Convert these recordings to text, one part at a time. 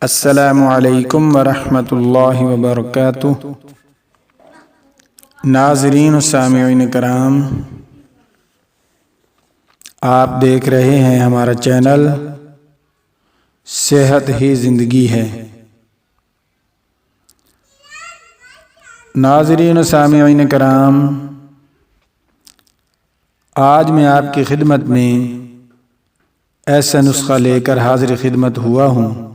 السلام علیکم ورحمۃ اللہ وبرکاتہ۔ ناظرین و سامعین کرام، آپ دیکھ رہے ہیں ہمارا چینل صحت ہی زندگی ہے۔ ناظرین و سامعین کرام، آج میں آپ کی خدمت میں ایسا نسخہ لے کر حاضر خدمت ہوا ہوں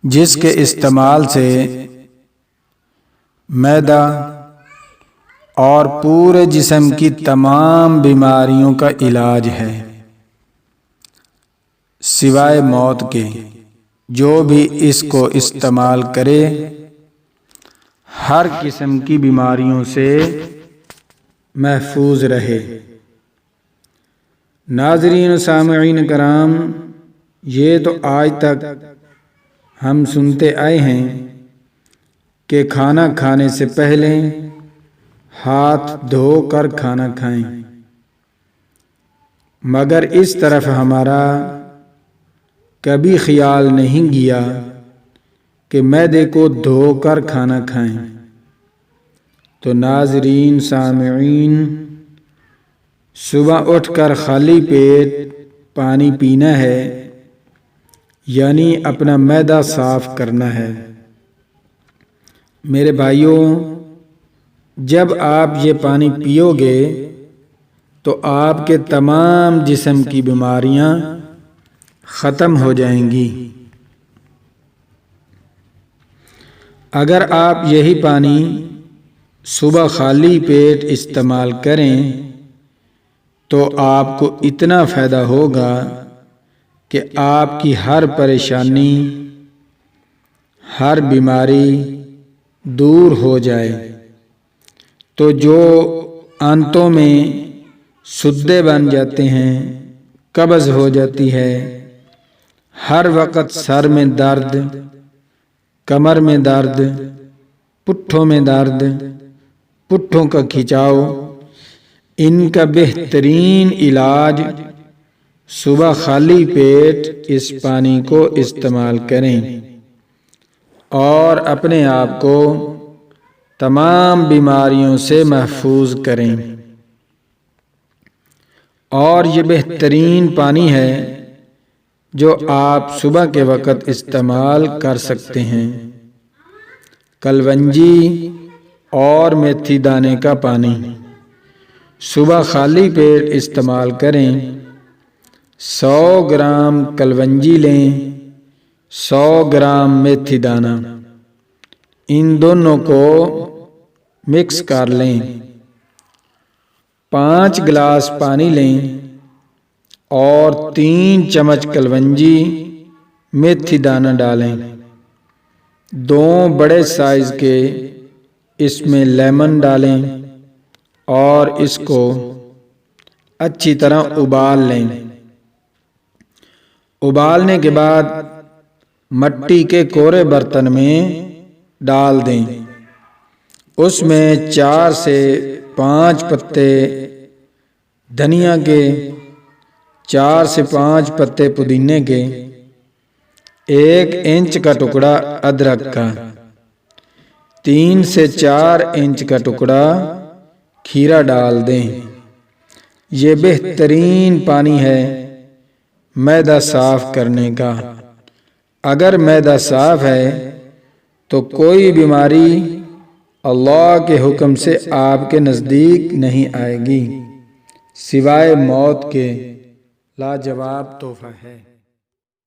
جس کے استعمال سے معدہ اور پورے جسم کی تمام بیماریوں کا علاج ہے، سوائے موت کے۔ جو بھی اس کو استعمال کرے ہر قسم کی بیماریوں سے محفوظ رہے۔ ناظرین و سامعین کرام، یہ تو آج تک ہم سنتے آئے ہیں کہ کھانا کھانے سے پہلے ہاتھ دھو کر کھانا کھائیں، مگر اس طرف ہمارا کبھی خیال نہیں گیا کہ معدے کو دھو کر کھانا کھائیں۔ تو ناظرین سامعین، صبح اٹھ کر خالی پیٹ پانی پینا ہے، یعنی اپنا معدہ صاف کرنا ہے۔ میرے بھائیوں، جب آپ یہ پانی پیو گے تو آپ کے تمام جسم کی بیماریاں ختم ہو جائیں گی۔ اگر آپ یہی پانی صبح خالی پیٹ استعمال کریں تو آپ کو اتنا فائدہ ہوگا کہ آپ کی ہر پریشانی، ہر بیماری دور ہو جائے۔ تو جو آنتوں میں سدے بن جاتے ہیں، قبض ہو جاتی ہے، ہر وقت سر میں درد، کمر میں درد، پٹھوں میں درد، پٹھوں کا کھچاؤ، ان کا بہترین علاج صبح خالی پیٹ اس پانی کو استعمال کریں اور اپنے آپ کو تمام بیماریوں سے محفوظ کریں۔ اور یہ بہترین پانی ہے جو آپ صبح کے وقت استعمال کر سکتے ہیں۔ کلونجی اور میتھی دانے کا پانی صبح خالی پیٹ استعمال کریں۔ 100 گرام کلونجی لیں، 100 گرام میتھی دانہ، ان دونوں کو مکس کر لیں۔ 5 گلاس پانی لیں اور 3 چمچ کلونجی میتھی دانہ ڈالیں۔ 2 بڑے سائز کے اس میں لیمن ڈالیں اور اس کو اچھی طرح ابال لیں۔ ابالنے کے بعد مٹی کے کوڑے برتن میں ڈال دیں۔ اس میں 4 سے 5 پتے دھنیا کے، 4 سے 5 پتے پودینے کے، 1 انچ کا ٹکڑا ادرک کا، 3 سے 4 انچ کا ٹکڑا کھیرا ڈال دیں۔ یہ بہترین پانی ہے معدہ صاف کرنے کا۔ اگر معدہ صاف ہے تو کوئی بیماری اللہ کے حکم سے آپ کے نزدیک نہیں آئے گی، سوائے موت کے۔ لاجواب تحفہ ہے۔